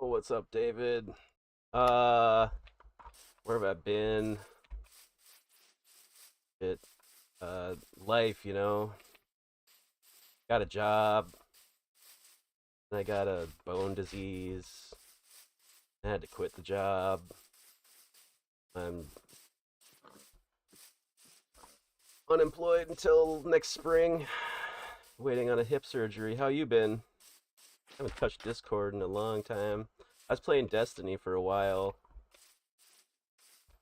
Oh, what's up, David? Uh, where have I been? It, life, Got a job, and I got a bone disease. I had to quit the job. I'm unemployed until next spring, waiting on a hip surgery. How you been? I haven't touched Discord in a long time. I was playing Destiny for a while.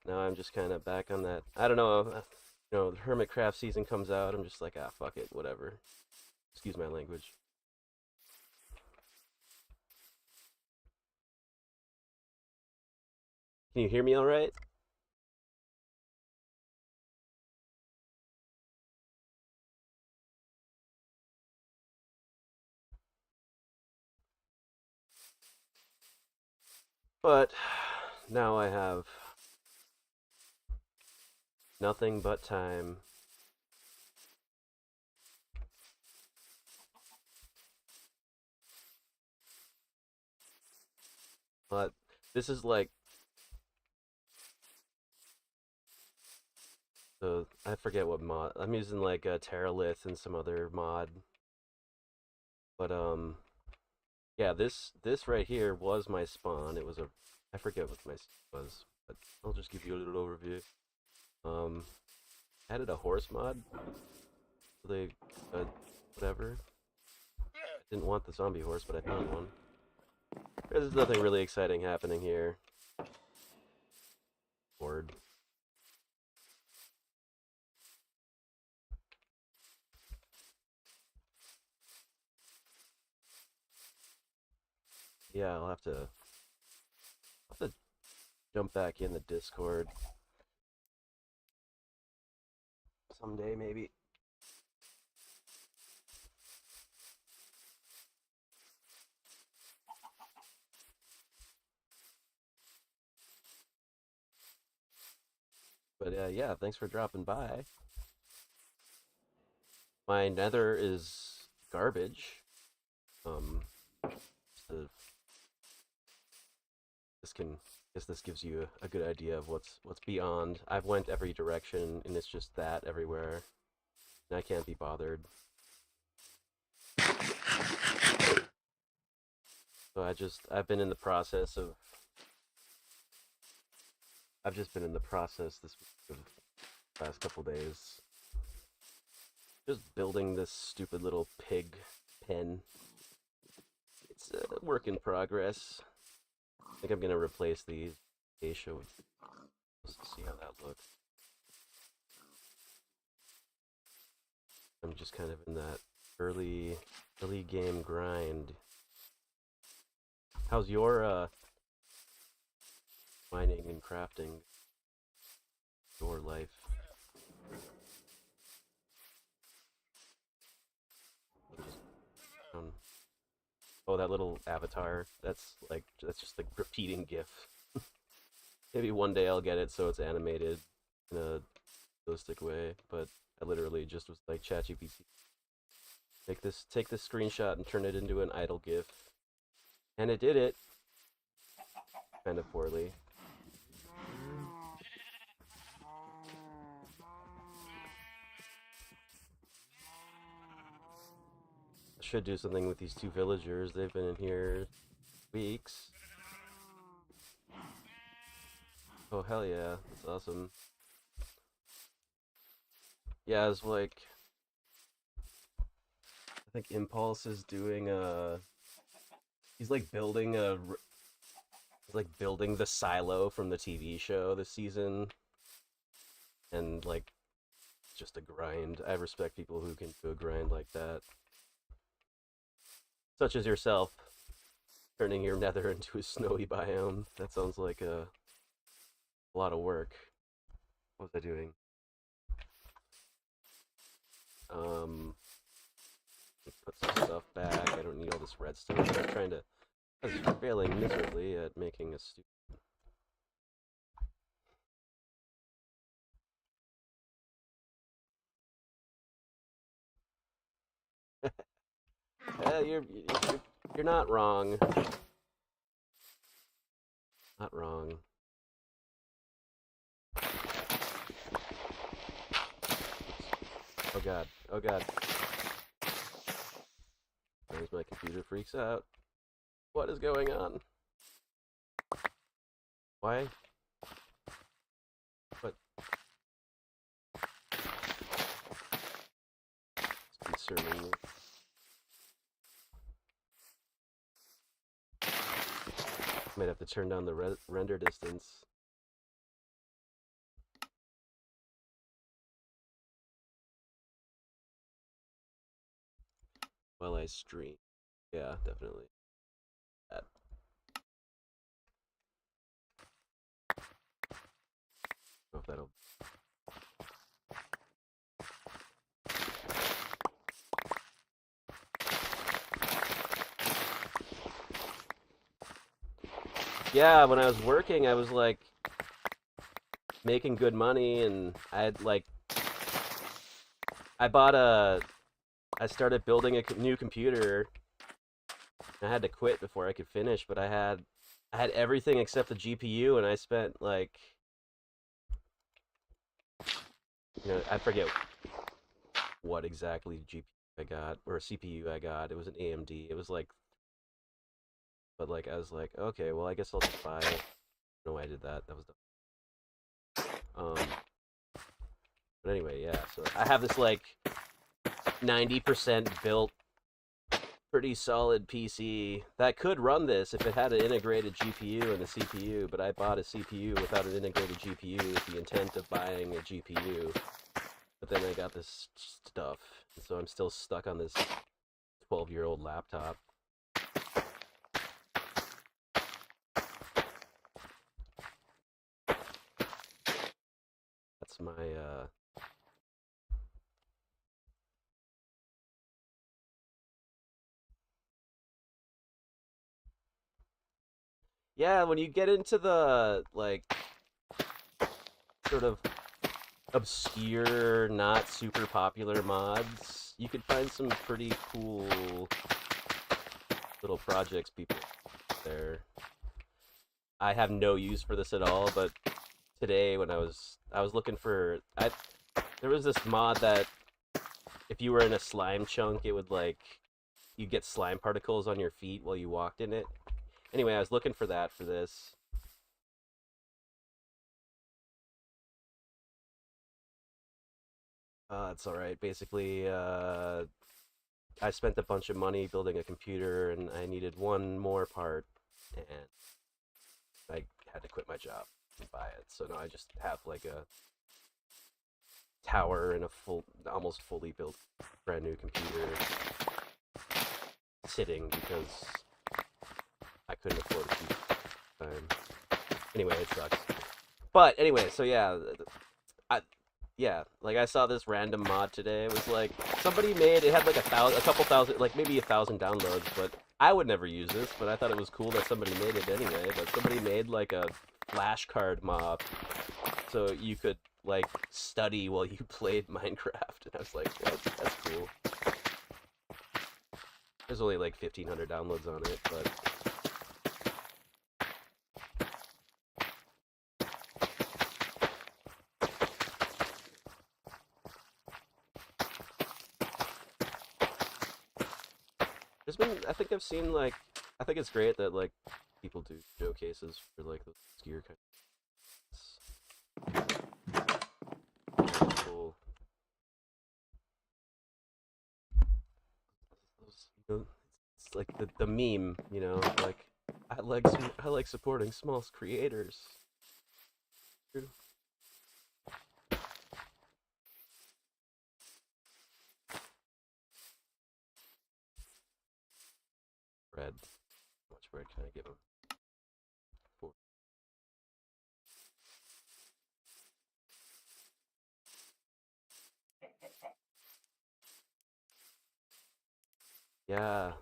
Now I'm just kind of back on that. I don't know. The Hermitcraft season comes out. I'm just like, fuck it, whatever. Excuse my language. Can you hear me all right? But now I have nothing but time. But this is like I forget what mod. I'm using like a Terralith and some other mod. But yeah, this right here was my spawn. It was a I forget what my was, but I'll just give you a little overview. Um, Added a horse mod. So they whatever. Didn't want the zombie horse, but I found one. There's nothing really exciting happening here. Bored. Yeah, I'll have to jump back in the Discord someday, maybe. But yeah, thanks for dropping by. My nether is garbage. Um, the, this can guess this gives you a good idea of what's beyond. I've went every direction, and it's just that everywhere, and I can't be bothered. So I've been in the process of I've just been in the process this week of last couple days, just building this stupid little pig pen. It's a work in progress. I think I'm gonna replace these acacia with. Let's see how that looks. I'm just kind of in that early game grind. How's your mining and crafting your life? Just, um, oh, that little avatar. That's just like repeating GIF. Maybe one day I'll get it so it's animated in a realistic way, but I literally just was like ChatGPT, take this screenshot and turn it into an idle GIF, and it did it, kind of poorly. I should do something with these two villagers. They've been in here weeks. Oh hell yeah, that's awesome. Yeah, it's like I think Impulse is doing he's like he's like building the silo from the TV show this season, and like just a grind. I respect people who can do a grind like that, such as yourself, turning your nether into a snowy biome. That sounds like a lot of work. What was I doing? Um, put some stuff back. I don't need all this redstone. I was failing miserably at making a stupid. You're not wrong. Not wrong. Oh god. Oh god. As my computer freaks out. What is going on? Why? What? It's concerning me. Might have to turn down the render distance. While I stream. Yeah, definitely. That. I don't know if that'll. Yeah, when I was working, I was like making good money, and I had like I started building a new computer. I had to quit before I could finish, but I had everything except the GPU, and I spent like, I forget what exactly GPU I got or CPU I got. It was an AMD. It was like, but like I was like, okay, well I guess I'll just buy it. No, I did that. That was the But anyway, yeah. So I have this like 90% built, pretty solid PC that could run this if it had an integrated GPU and a CPU. But I bought a CPU without an integrated GPU with the intent of buying a GPU. But then I got this stuff, so I'm still stuck on this 12-year-old laptop. That's my yeah, when you get into the like sort of obscure, not super popular mods, you could find some pretty cool little projects people there. I have no use for this at all, but today when I was looking for there was this mod that if you were in a slime chunk, it would like you get slime particles on your feet while you walked in it. Anyway, I was looking for that for this. It's all right. Basically, I spent a bunch of money building a computer, and I needed one more part, and I had to quit my job and buy it. So now I just have like a tower and a almost fully built, brand new computer sitting because I couldn't afford to keep time. Anyway, it sucks. But anyway, so yeah, yeah, like I saw this random mod today. It was like somebody made it had like a couple thousand, like maybe 1,000 downloads. But I would never use this. But I thought it was cool that somebody made it anyway. But somebody made like a flashcard mob, so you could like study while you played Minecraft. And I was like, that's cool. There's only like 1,500 downloads on it, but. There's been, I think I've seen like, I think it's great that like people do showcases for like the skier kind of cool. It's like the meme, like I like supporting small creators. Bread. How much bread can I give him? 4. Yeah,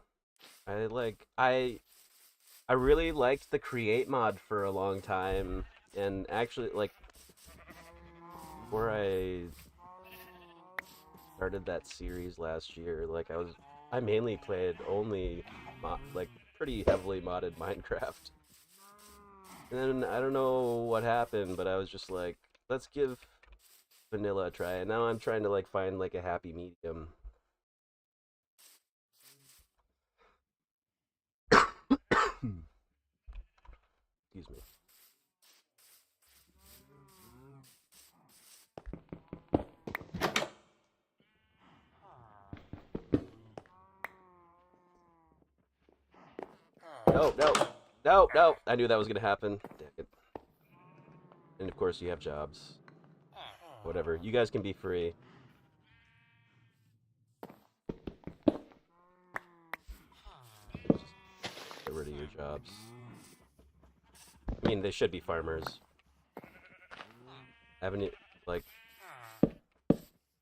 I really liked the create mod for a long time, and actually like before I started that series last year, like I mainly played only like pretty heavily modded Minecraft. And then I don't know what happened, but I was just like, let's give vanilla a try. And now I'm trying to like find like a happy medium. Excuse me. No, no, no, no. I knew that was gonna happen. Damn it. And of course, you have jobs. Whatever. You guys can be free. Just get rid of your jobs. I mean, they should be farmers. Haven't you, like,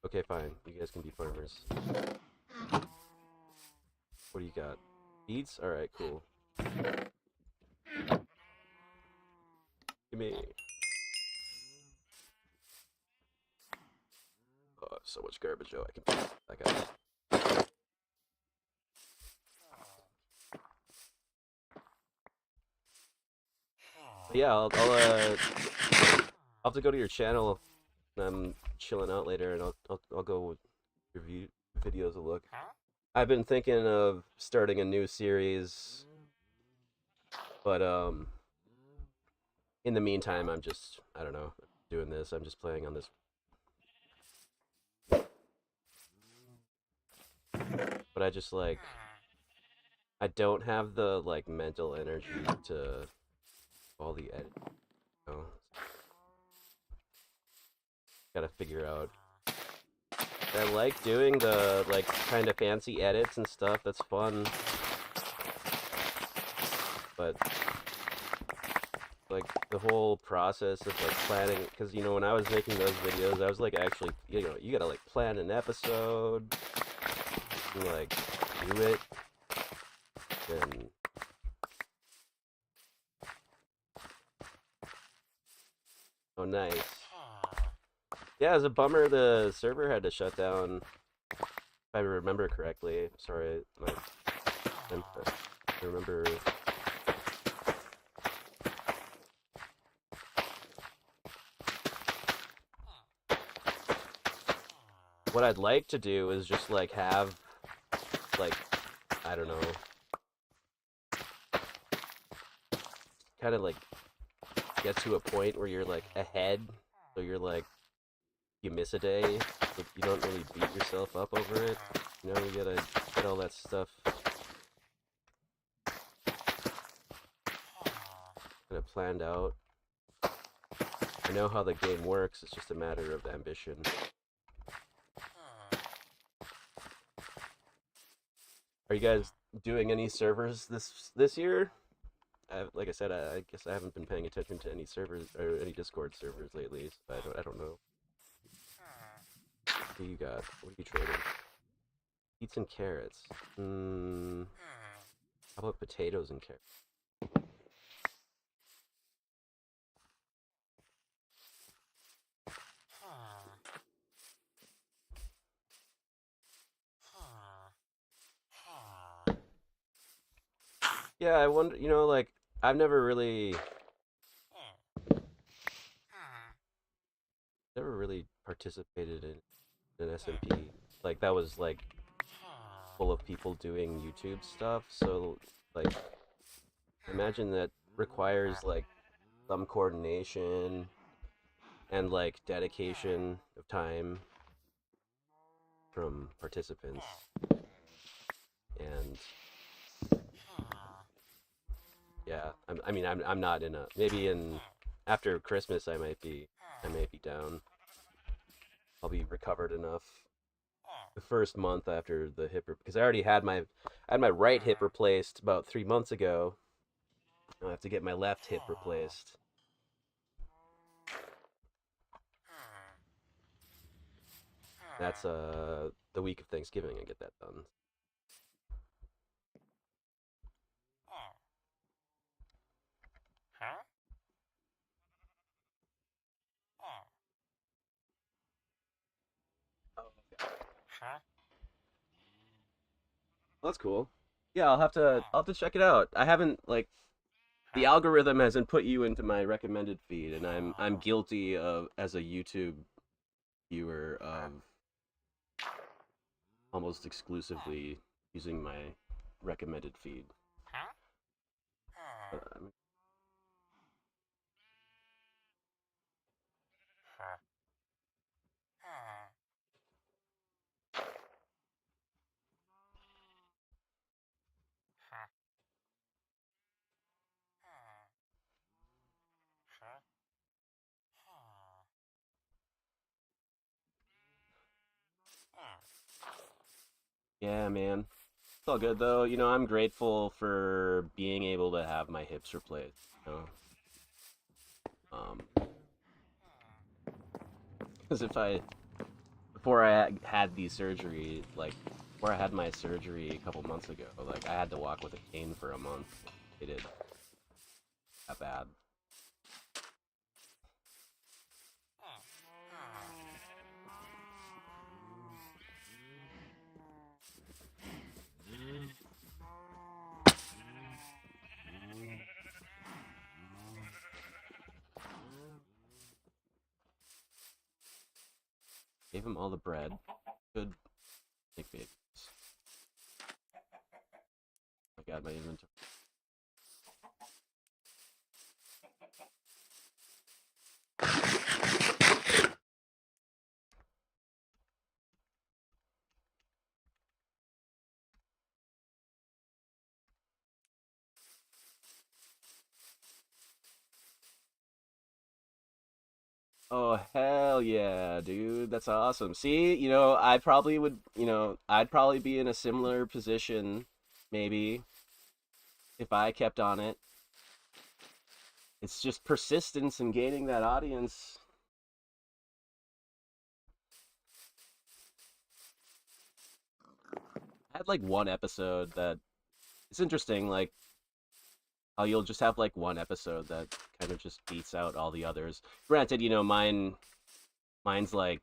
okay, fine. You guys can be farmers. What do you got? Beets? Alright, cool. Give me. Oh, so much garbage. Oh, I can put that guy. But yeah, I'll have to go to your channel. I'm chilling out later, and I'll go review videos a look. I've been thinking of starting a new series, but in the meantime, I don't know, doing this. I'm just playing on this. But I just like I don't have the like mental energy to all the edit. You know? Gotta figure out. I like doing the like kind of fancy edits and stuff. That's fun. But like the whole process of like planning, because you know when I was making those videos, I was like actually you gotta like plan an episode, and, like do it, and oh nice. Yeah, it was a bummer the server had to shut down. If I remember correctly. Sorry, I remember. What I'd like to do is just like have like I don't know, kind of like get to a point where you're like ahead, so you're like you miss a day, but you don't really beat yourself up over it. You know, you gotta get all that stuff kind of planned out. I know how the game works. It's just a matter of ambition. Are you guys doing any servers this year? Like I said, I guess I haven't been paying attention to any servers or any Discord servers lately. So I don't know. What do you got? What are you trading? Beets and carrots. How about potatoes and carrots? Yeah, I wonder. You know, like I've never really participated in an SMP. Like that was like full of people doing YouTube stuff. So like, imagine that requires like some coordination and like dedication of time from participants. And yeah, I mean, I'm not in a maybe in after Christmas I might be down. I'll be recovered enough. The first month after the hip because I had my right hip replaced about 3 months ago. I have to get my left hip replaced. That's the week of Thanksgiving I get that done. Well, that's cool. Yeah, I'll have to check it out. I haven't like The algorithm hasn't put you into my recommended feed, and I'm guilty of, as a YouTube viewer, of almost exclusively using my recommended feed. But, yeah, man. It's all good though. I'm grateful for being able to have my hips replaced. Because if I before I had the surgery, like before I had my surgery a couple months ago, like I had to walk with a cane for a month. It did that bad. Gave him all the bread. Good big babies. Oh my god, my inventory. Oh hell yeah, dude. That's awesome. See, I probably would, I'd probably be in a similar position maybe if I kept on it. It's just persistence and gaining that audience. I had like one episode that it's interesting, like how you'll just have like one episode that kind of just beats out all the others. Granted, mine's like,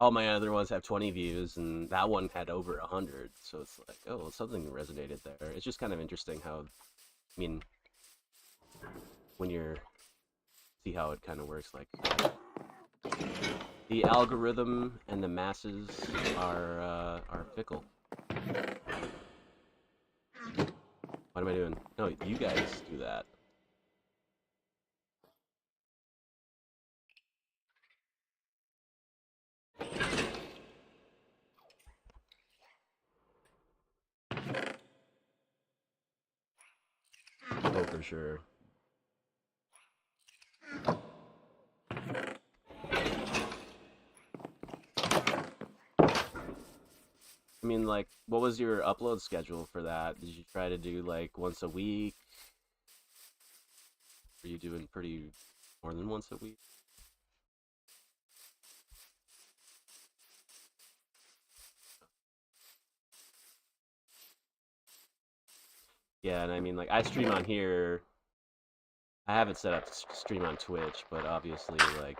all my other ones have 20 views, and that one had over 100. So it's like, oh, something resonated there. It's just kind of interesting how, I mean, when you're see how it kind of works. Like the algorithm and the masses are fickle. What am I doing? No, you guys do that. Oh, for sure. I mean, like, what was your upload schedule for that? Did you try to do like once a week? Were you doing pretty more than once a week? Yeah, and I mean, like, I stream on here. I have it set up to stream on Twitch, but obviously, like,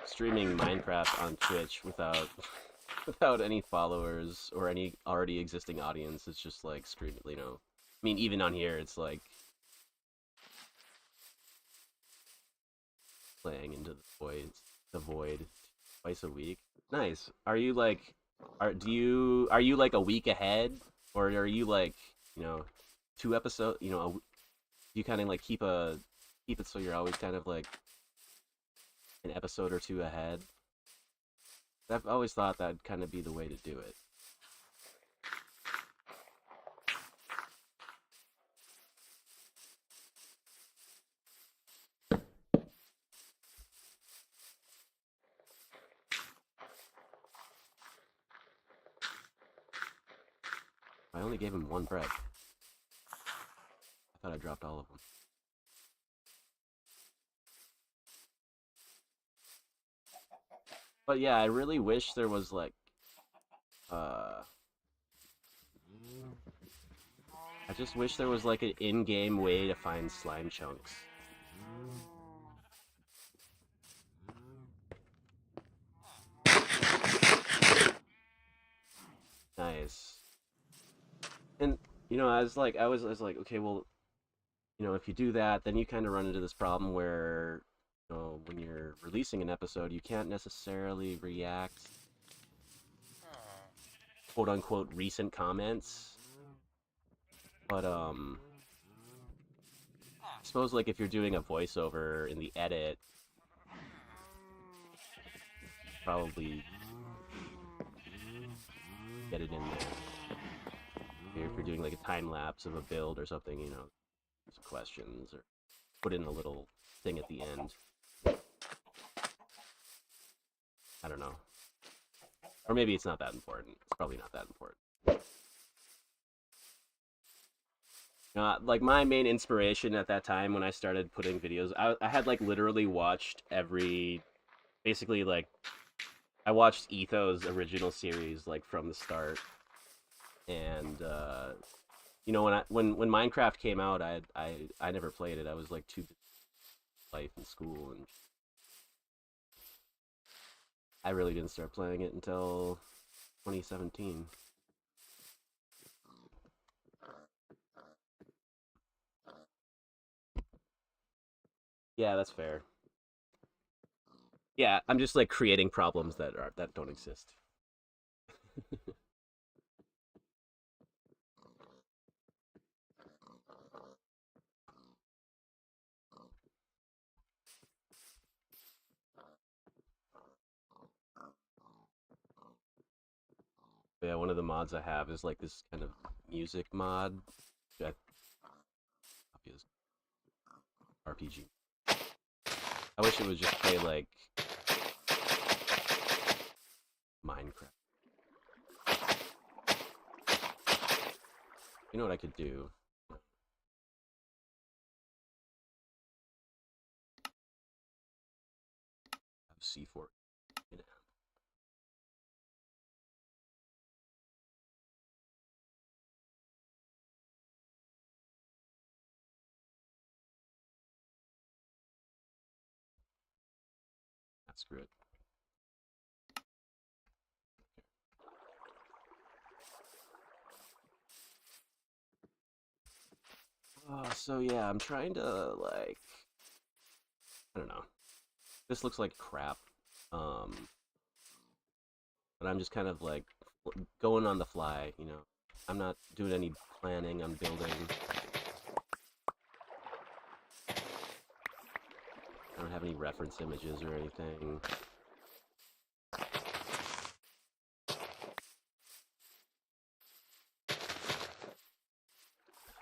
streaming Minecraft on Twitch without without any followers or any already existing audience is just like stream. I mean, even on here, it's like playing into the void twice a week. Nice. Are you like, are you like a week ahead, or are you like, you know, 2 episodes? You kind of like keep it so you're always kind of like an episode or two ahead. I've always thought that'd kind of be the way to do it. I only gave him one bread. I thought I dropped all of them. But yeah, I really wish there was like, uh, I just wish there was like an in-game way to find slime chunks. Nice. And I was like, okay, well, if you do that, then you kind of run into this problem where, when you're releasing an episode, you can't necessarily react, quote unquote, recent comments. But I suppose like if you're doing a voiceover in the edit, probably get it in there. If you're doing like a time lapse of a build or something, some questions, or put in a little thing at the end. I don't know. Or maybe it's not that important. It's probably not that important. Like my main inspiration at that time when I started putting videos, I had like literally watched basically like I watched Etho's original series like from the start, and when Minecraft came out, I never played it. I was like too busy with life and school, and I really didn't start playing it until 2017. Yeah, that's fair. Yeah, I'm just like creating problems that don't exist. Yeah, one of the mods I have is like this kind of music mod. That is RPG. I wish it would just play like Minecraft. You know what I could do? Have C4. You know, screw it. So yeah, I'm trying to like, I don't know. This looks like crap. Um, but I'm just kind of like going on the fly. I'm not doing any planning on building. I don't have any reference images or anything.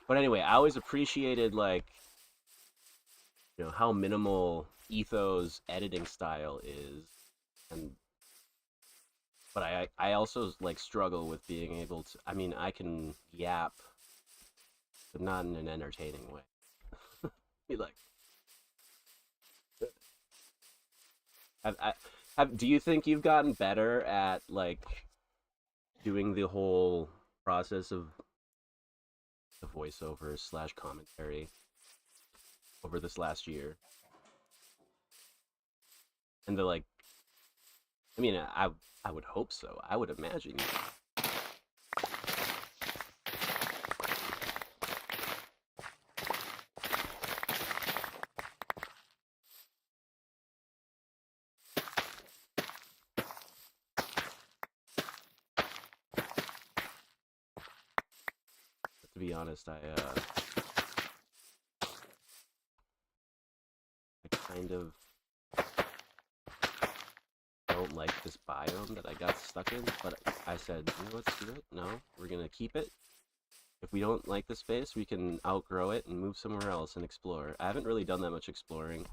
But anyway, I always appreciated like, how minimal Etho's editing style is, and but I also like struggle with being able to. I mean, I can yap, but not in an entertaining way. Be like, do you think you've gotten better at like doing the whole process of the voiceover slash commentary over this last year? And the like, I mean, I would hope so. I would imagine. To be honest, I kind of don't like this biome that I got stuck in, but I said, let's do it. No, we're gonna keep it. If we don't like the space, we can outgrow it and move somewhere else and explore. I haven't really done that much exploring.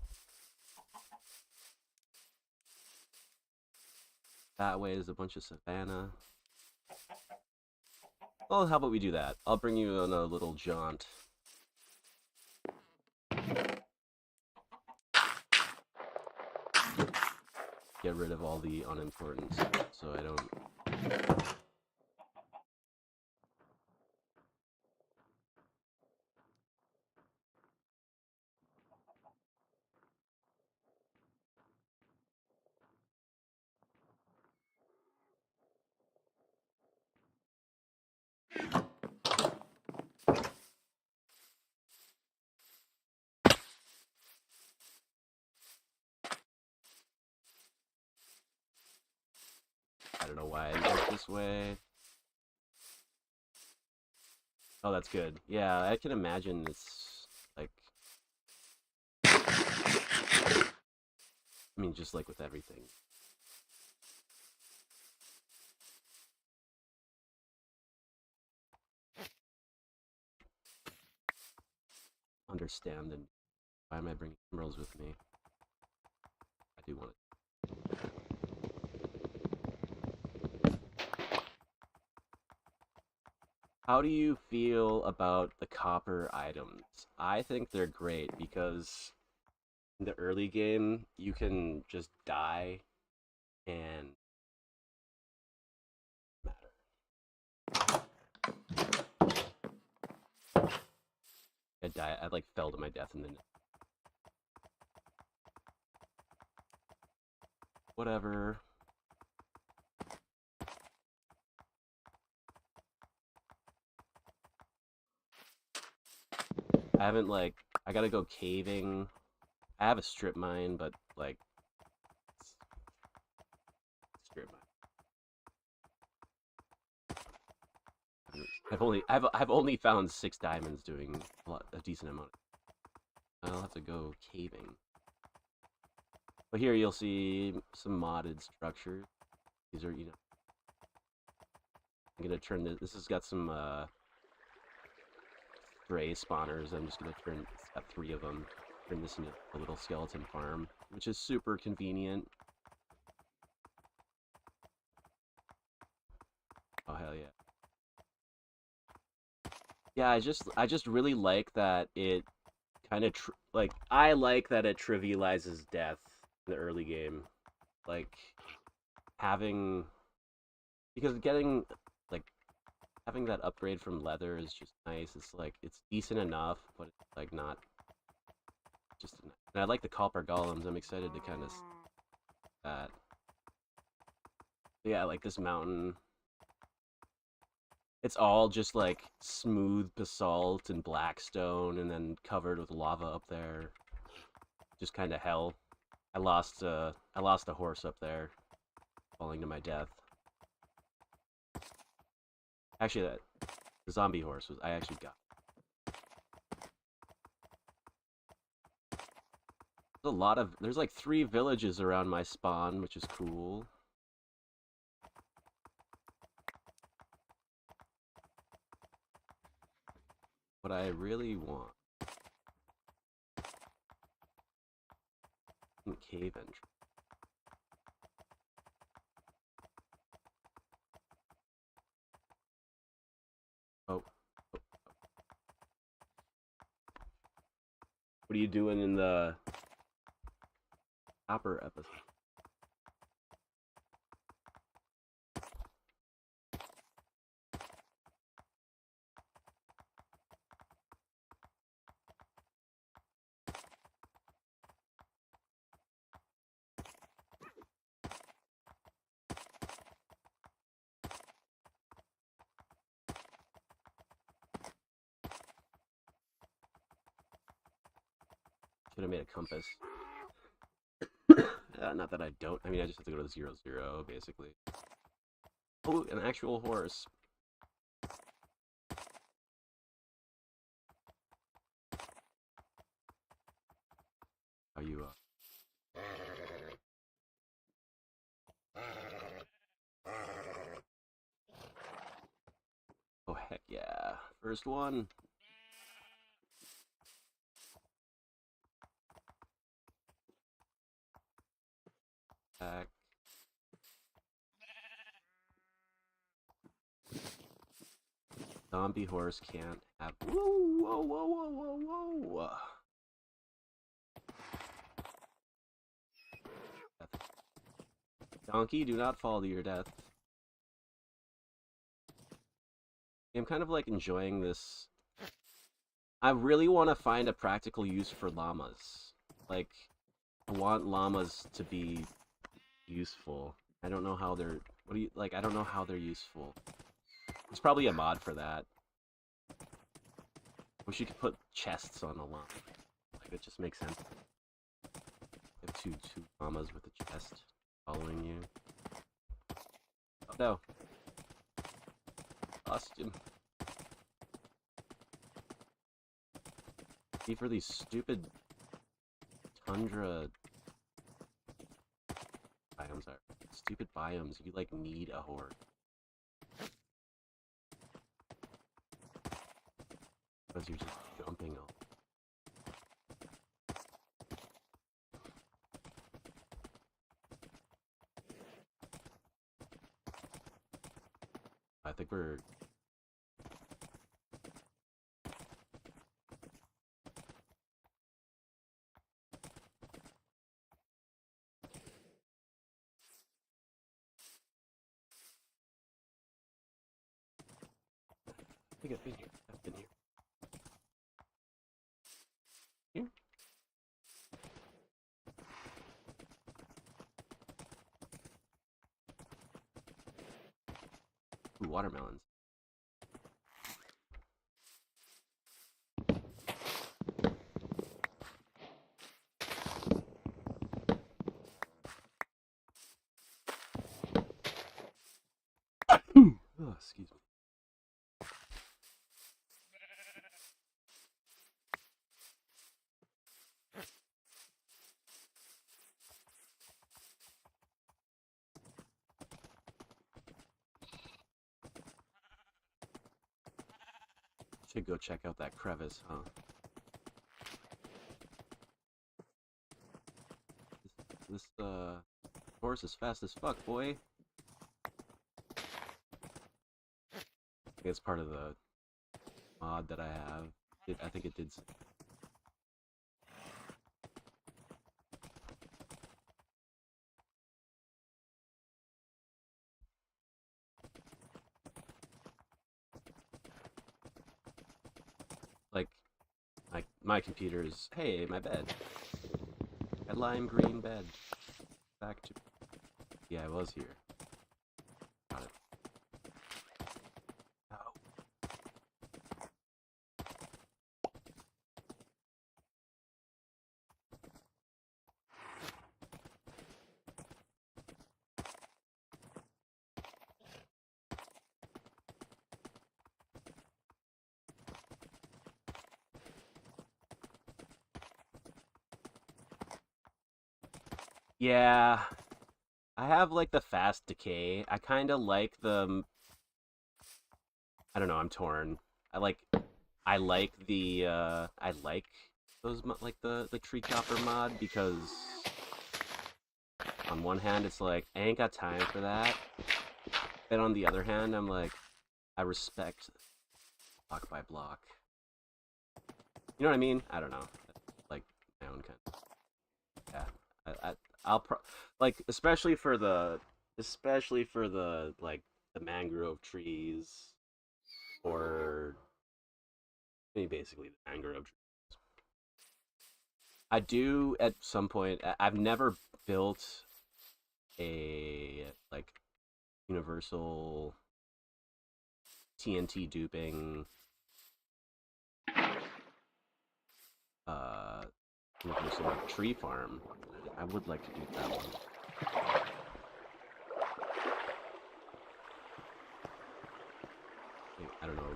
That way is a bunch of savanna. Well, how about we do that? I'll bring you on a little jaunt. Get rid of all the unimportant stuff so I don't. don't know why it went this way. Oh, that's good. Yeah, I can imagine it's like... I mean, just like with everything. Understand and why am I bringing emeralds with me? I do want it. How do you feel about the copper items? I think they're great because in the early game you can just die and matter. I like fell to my death and then whatever. I haven't like I gotta go caving. I have a strip mine, but like strip mine. I've only found 6 diamonds doing a decent amount. I'll have to go caving. But here you'll see some modded structures. These are, you know, I'm gonna turn this. This has got some stray spawners. I'm just gonna turn. It's got 3 of them. Turn this into a little skeleton farm, which is super convenient. Oh hell yeah! Yeah, I just really like that it kind of like I like that it trivializes death in the early game, like having because getting like having that upgrade from leather is just nice. It's like it's decent enough, but it's like not just. And I like the copper golems. I'm excited to kind of that. Yeah, like this mountain. It's all just like smooth basalt and blackstone, and then covered with lava up there. Just kind of hell. I lost a horse up there, falling to my death. Actually, the zombie horse was I actually got. There's like 3 villages around my spawn, which is cool. What I really want. Cave entry. Oh. What are you doing in the copper episode? Should have made a compass. Not that I don't. I mean, I just have to go to 0, 0, basically. Oh, an actual horse. How you, Oh, heck yeah. First one. Back. Zombie horse can't have. Whoa, whoa, whoa, whoa, whoa, whoa. Donkey, do not fall to your death. I'm kind of like enjoying this. I really want to find a practical use for llamas. Like, I want llamas to be useful. I don't know how they're. What do you like? I don't know how they're useful. There's probably a mod for that. Wish you could put chests on a llama. Like, it just makes sense. You have two llamas with a chest following you. Oh. No. Costume. See, for these stupid tundra biomes are stupid biomes, you like need a horde. Because you're just jumping all. I think we're I think I've been here. I've been here. Here? Ooh, watermelons. Oh, excuse me. Should go check out that crevice, huh? This horse is fast as fuck, boy. I think it's part of the mod that I have. I think it did. Like, my computer is, hey, my bed. A lime green bed. Back to, yeah, I was here. Got it. Oh. Yeah, I have like the fast decay. I kind of like the. I don't know. I'm torn. I like. I like the. I like those like the tree chopper mod because on one hand it's like I ain't got time for that, and on the other hand I'm like I respect block by block. You know what I mean? I don't know. Like my own kind. Yeah. I'll like especially for the like the mangrove trees or I mean basically the mangrove trees. I do at some point. I've never built a like universal TNT duping uh universal like, tree farm. I would like to do that one. I don't know.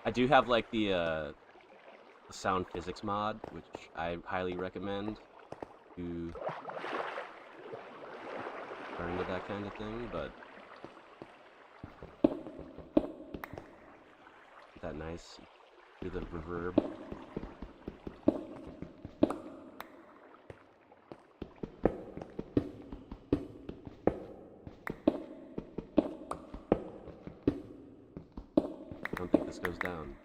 I do have like the sound physics mod, which I highly recommend to learn into that kind of thing, but that nice do the reverb. I don't think this goes down.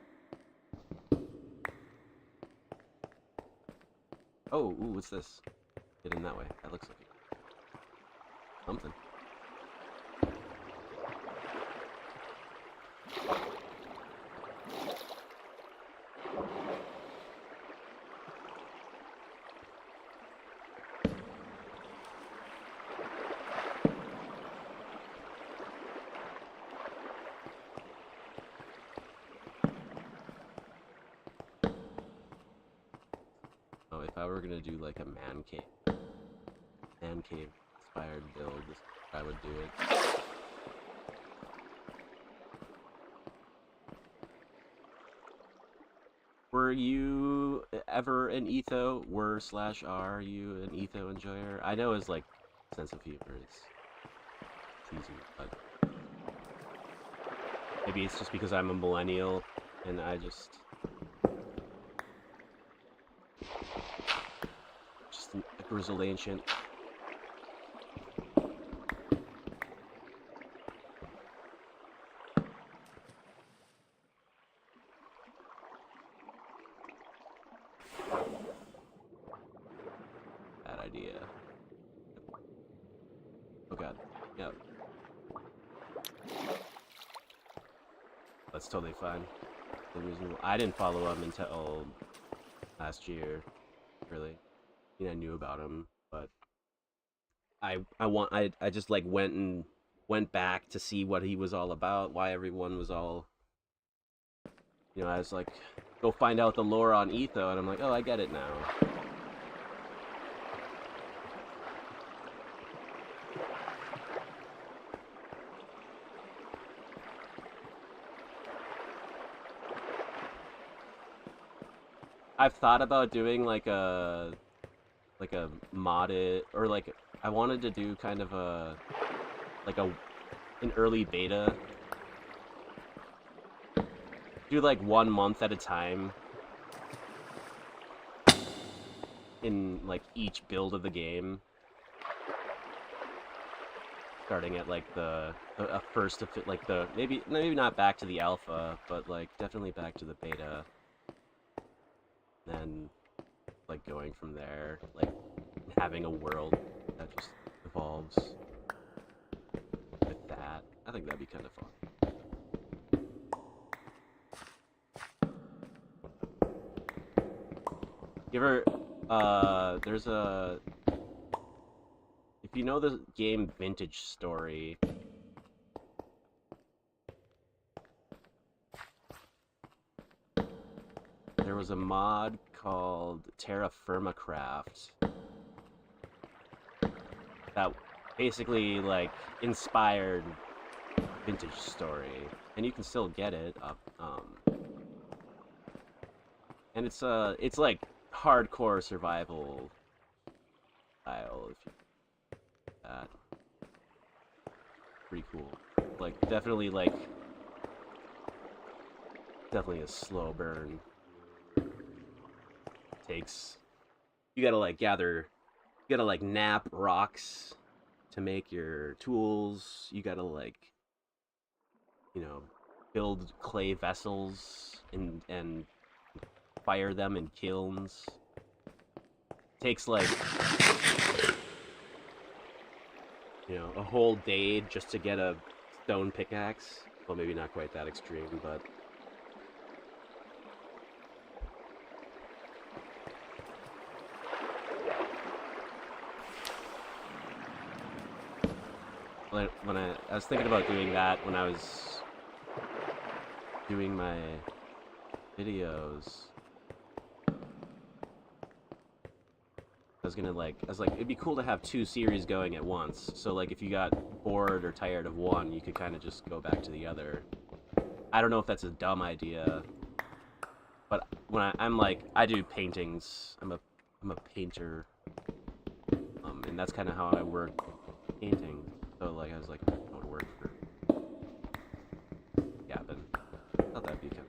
Oh, ooh, what's this? Get in that way. That looks like something. Oh, if I were gonna do like a man cave inspired build, I would do it. were you ever an etho? Are you an etho enjoyer? I know his like sense of humor is cheesy, but maybe it's just because I'm a millennial and I just a grizzled ancient. Bad idea. Oh god. Yep. That's totally fine. I didn't follow him until last year, really. I mean, I knew about him, but I just like went back to see what he was all about, why everyone was all, I was like, go find out the lore on Etho, and I'm like, oh, I get it now. I've thought about doing like a modded, or like I wanted to do kind of an early beta. Do like 1 month at a time in like each build of the game. Starting at like the first of it, like the maybe not back to the alpha, but like definitely back to the beta. Then like going from there, like having a world that just evolves with that. I think that'd be kind of fun. You ever there's a, if you know the game Vintage Story, there was a mod called Terraformacraft that basically like inspired Vintage Story, and you can still get it up. And it's like hardcore survival style. If you that, pretty cool. Like definitely a slow burn. Takes, you gotta like nap rocks to make your tools. You gotta like, build clay vessels and fire them in kilns. Takes like, a whole day just to get a stone pickaxe. Well, maybe not quite that extreme, but when I was thinking about doing that when I was doing my videos. I was like, it'd be cool to have 2 series going at once. So like, if you got bored or tired of one, you could kind of just go back to the other. I don't know if that's a dumb idea, but when I'm like, I do paintings. I'm a painter, and that's kind of how I work painting. So like, I was like, I would work for Gavin. I thought that'd be kind of.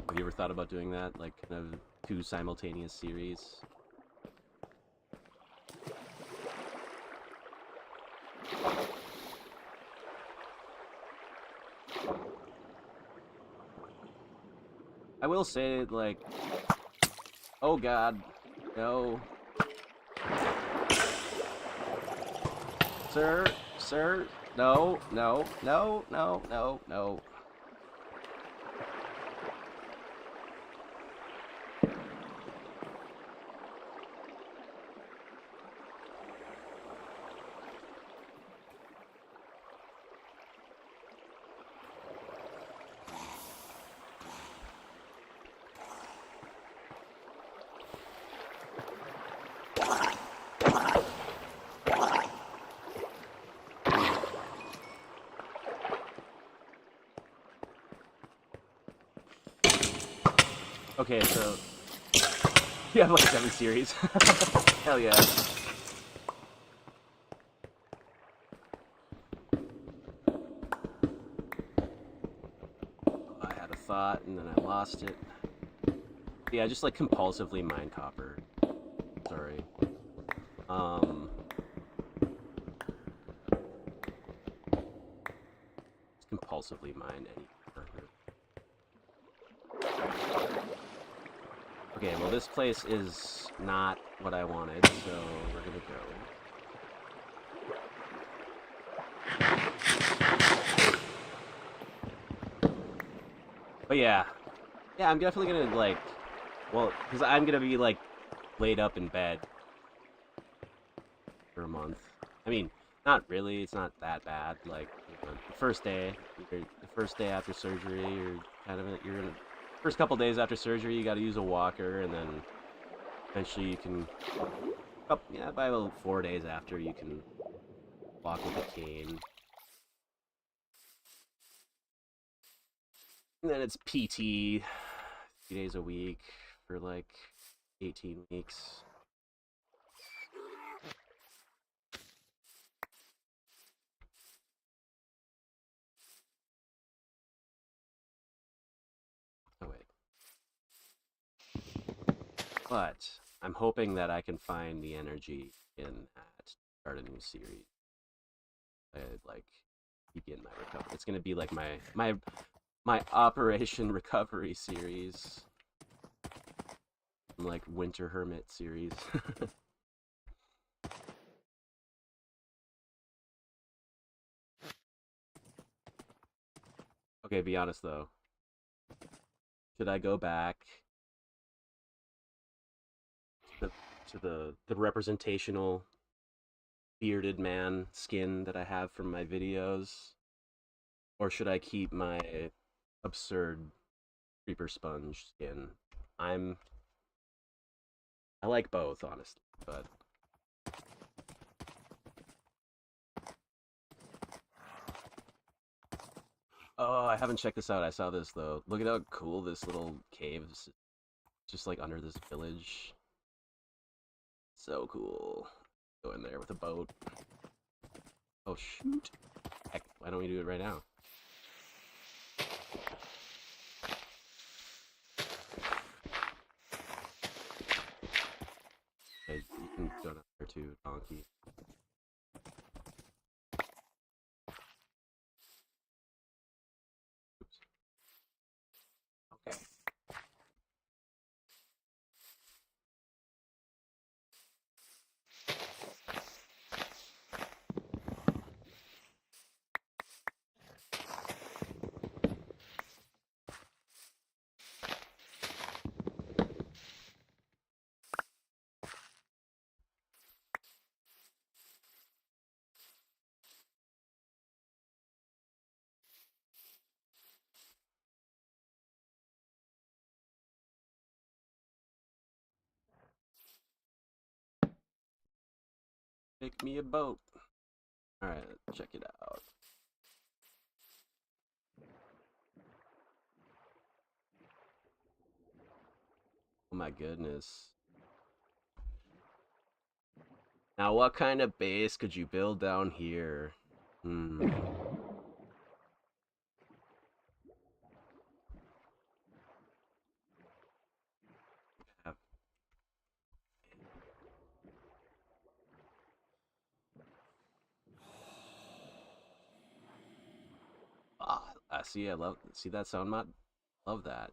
Have you ever thought about doing that, like kind of 2 simultaneous series? I will say, like, oh god, no. Sir, no. Okay, so you have like 7 series. Hell yeah. I had a thought and then I lost it. Yeah, just like compulsively mine copper. Sorry. Um, just compulsively mine any copper. Okay, well this place is not what I wanted, so we're gonna go. But yeah, I'm definitely gonna like, well, because I'm gonna be like laid up in bed for a month. I mean, not really. It's not that bad. Like the first day, the first day after surgery, you're kind of you're in first couple days after surgery, you got to use a walker, and then eventually you can. Oh, yeah, by about 4 days after, you can walk with a cane. And then it's PT, 3 days a week for like 18 weeks. Oh wait. But I'm hoping that I can find the energy in that to start a new series. I like begin my recovery. It's gonna be like my Operation Recovery series, like Winter Hermit series. Okay, be honest though. Should I go back to the representational bearded man skin that I have from my videos, or should I keep my absurd creeper sponge skin? I'm I like both, honestly, but oh, I haven't checked this out. I saw this though. Look at how cool this little cave is, just like under this village. So cool. Go in there with a boat. Oh shoot! Heck, why don't we do it right now? Okay, you can go down there too, donkey. Oops. Okay. Make me a boat. All right, check it out. Oh my goodness. Now, what kind of base could you build down here? Hmm. Ah, I see. I love see that sound mod. Love that.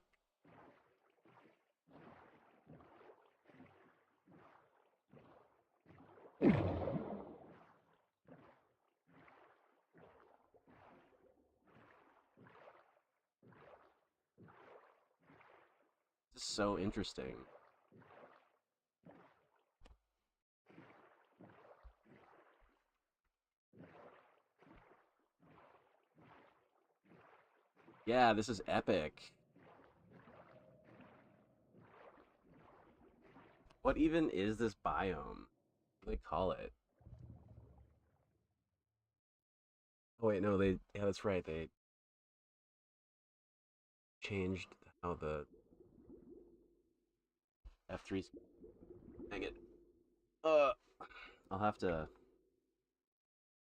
This is so interesting. Yeah, this is epic. What even is this biome? What do they call it? Oh wait, no, they yeah, that's right. They changed how the F3's. Dang it. I'll have to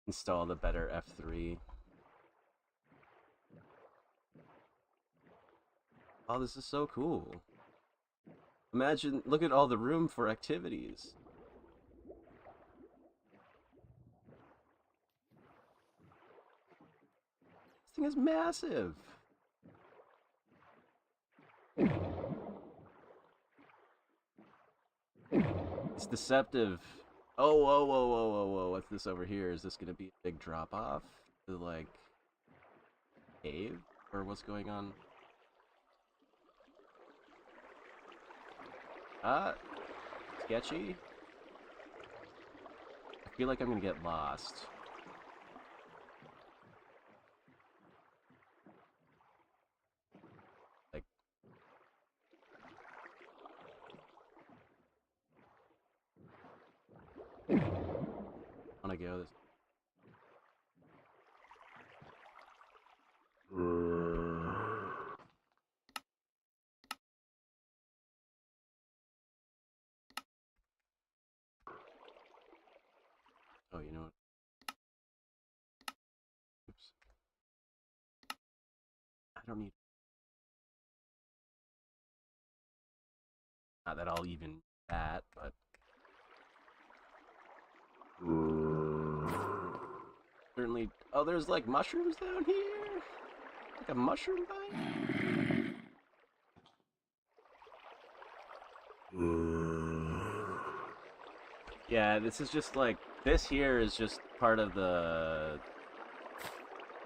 install the better F3. Oh, this is so cool. Imagine, look at all the room for activities. This thing is massive. It's deceptive. Oh, whoa, whoa, whoa, whoa, whoa. What's this over here? Is this going to be a big drop off to, like, cave? Or what's going on? Sketchy? I feel like I'm going to get lost. Like, I want to go this. Oh, you know what? Oops. I don't need. Not that I'll even that, but. Certainly. Oh, there's like mushrooms down here? Like a mushroom biome? Yeah, this is just like. This here is just part of the.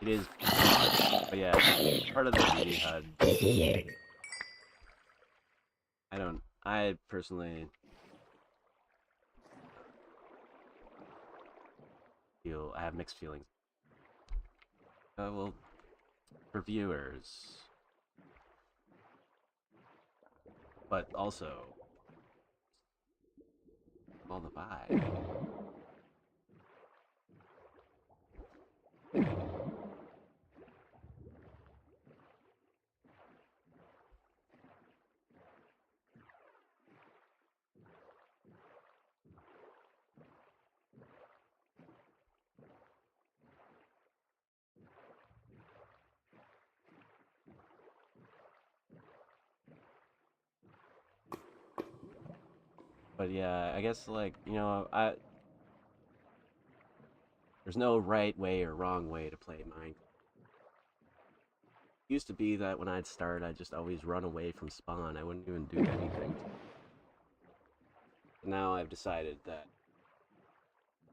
It is. But yeah, it's part of the beauty HUD. I personally I have mixed feelings. Well, for viewers. But also, all the vibe. But yeah, I guess like, there's no right way or wrong way to play Minecraft. It used to be that when I'd start, I'd just always run away from spawn. I wouldn't even do anything. Now I've decided that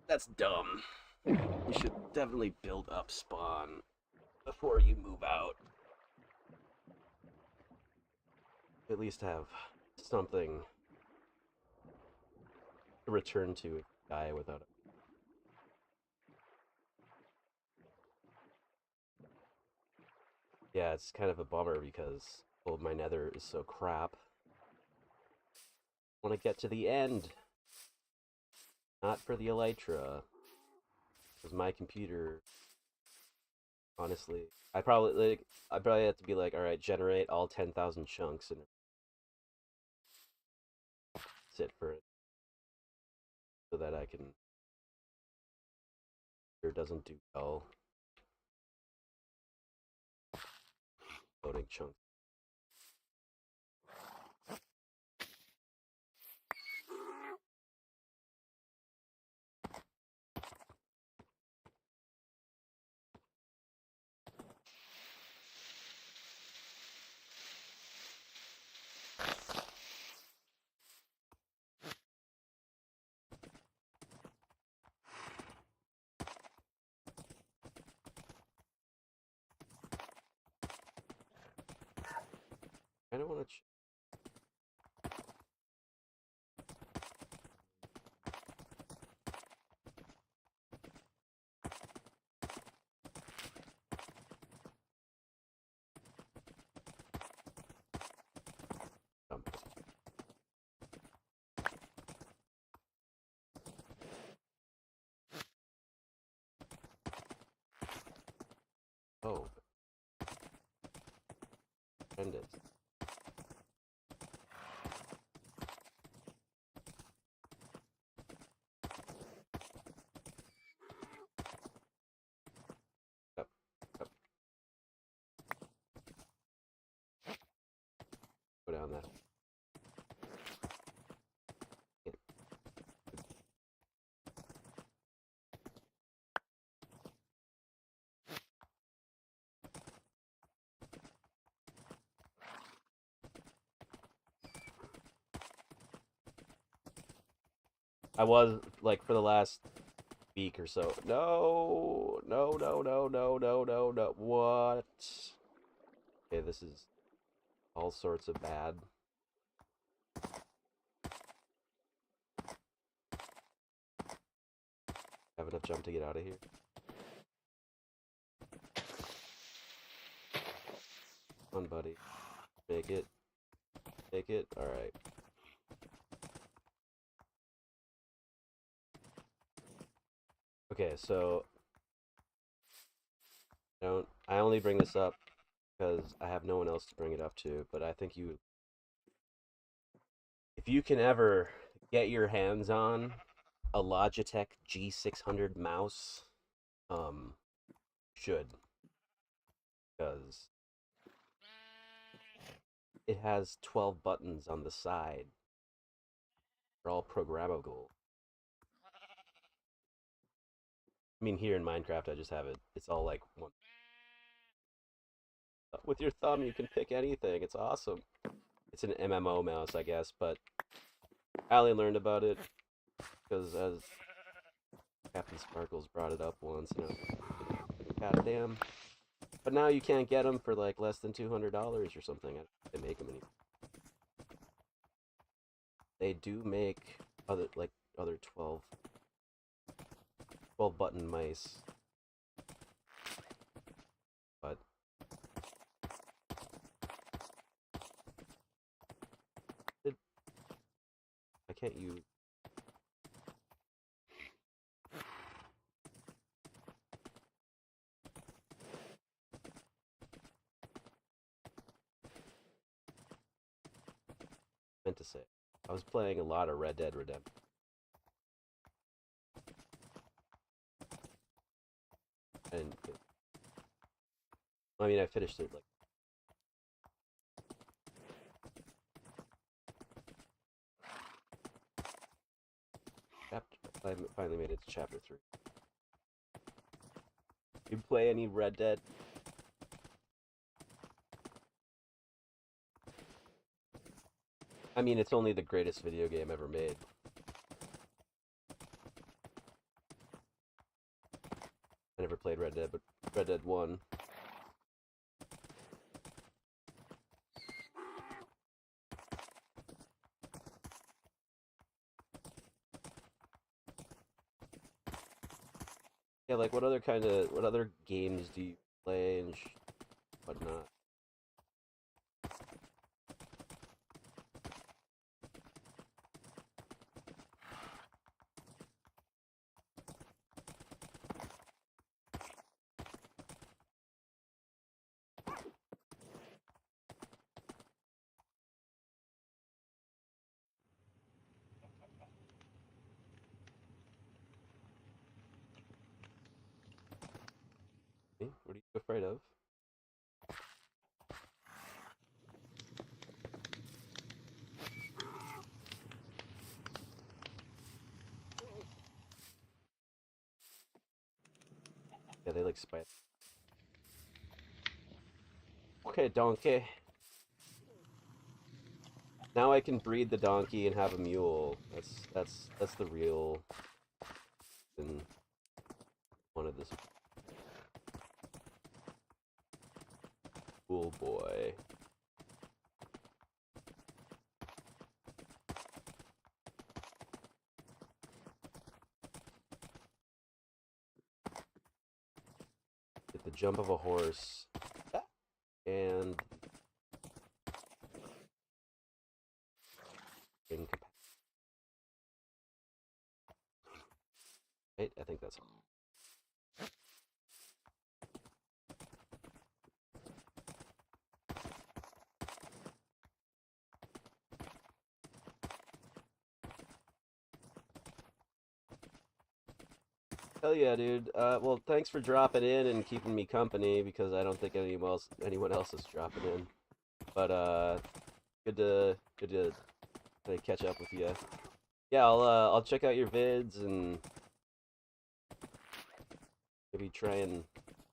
that's dumb. You should definitely build up spawn before you move out. At least have something to return to if you die without it. Yeah, it's kind of a bummer because, well, my nether is so crap. I want to get to the end. Not for the elytra. Because my computer, honestly, I probably have to be like, all right, generate all 10,000 chunks and sit for it so that I can. It doesn't do well. Loading chunks. I don't want to. Oh. End it. on that. I was like for the last week or so. No, no, no, no, no, no, no, no. What? Okay, this is all sorts of bad. Have enough jump to get out of here. Come on, buddy. Make it. Make it. All right. Okay, so I only bring this up because I have no one else to bring it up to, but I think if you can ever get your hands on a Logitech G600 mouse, should, because it has 12 buttons on the side. They're all programmable. I mean, here in Minecraft, I just have it. It's all like one. With your thumb, you can pick anything. It's awesome. It's an MMO mouse, I guess, but Allie learned about it because as Captain Sparkles brought it up once, and I was like, God damn. But now you can't get them for like less than $200 or something. They make them anymore. They do make other 12 button mice, but I can't use. Meant to say, I was playing a lot of Red Dead Redemption. And I mean, I finished it like I finally made it to chapter 3. You play any Red Dead? I mean, it's only the greatest video game ever made. I never played Red Dead, but Red Dead 1. Yeah, like what other games do you play and whatnot? What are you afraid of? Yeah, they like spiders. Okay, donkey. Now I can breed the donkey and have a mule. That's the real and wanted this cool boy. Get the jump of a horse and right, I think that's all. Hell yeah, dude. Well, thanks for dropping in and keeping me company because I don't think anyone else is dropping in. But Good to catch up with you. Yeah, I'll check out your vids and maybe try and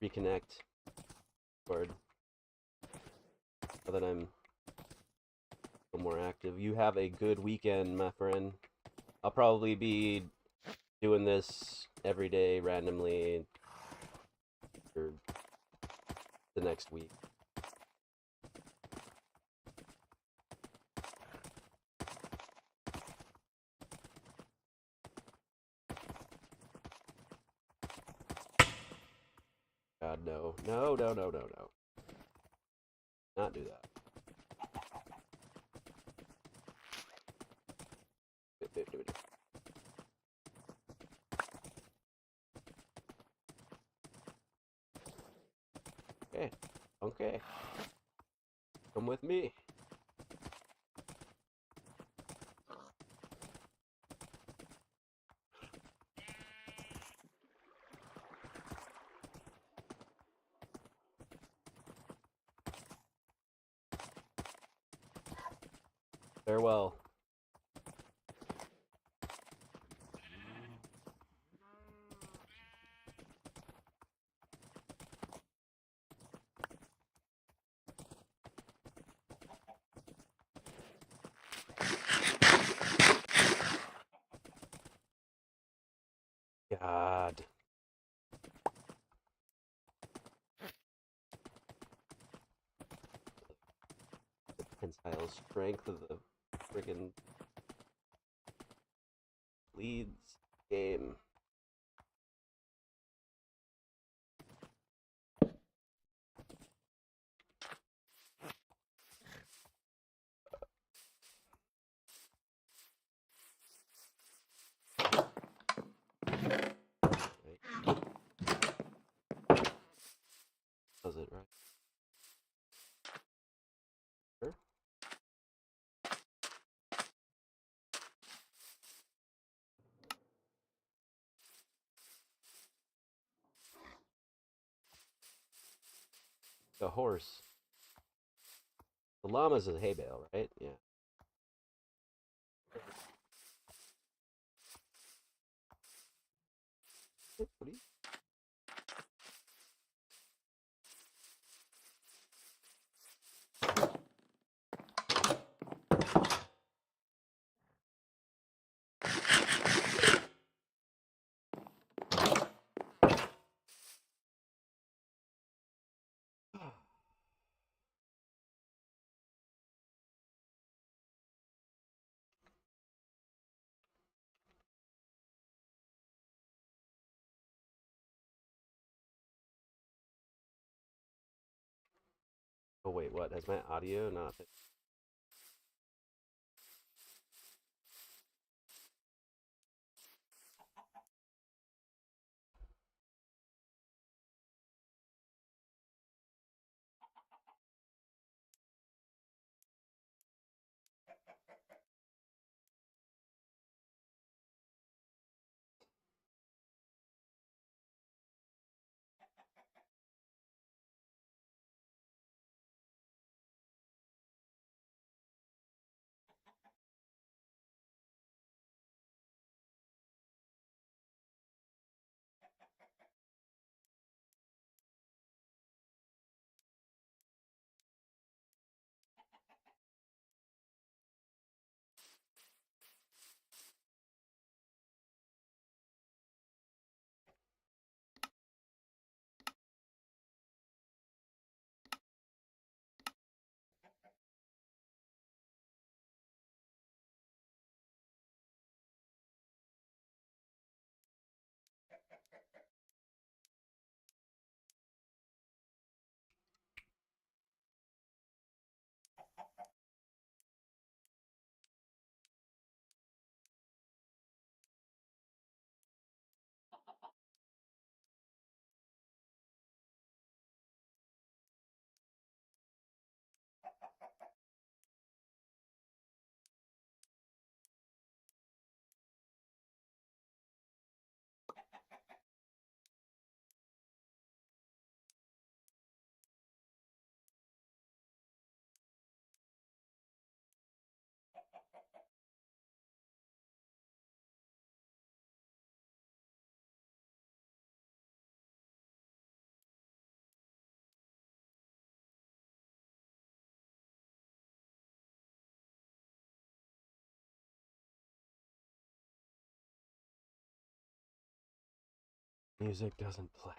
reconnect. Or now that I'm a little more active. You have a good weekend, my friend. I'll probably be doing this every day randomly for the next week. God, no. No, no, no, no, no. Not do that. Okay. Okay. Come with me. Farewell. God. The tensile strength of the friggin' Leeds game. Right? Does it right? Sure. The horse. The llama's a hay bale, right? Yeah. What do you? Oh wait, what? Has my audio not been? Music doesn't play.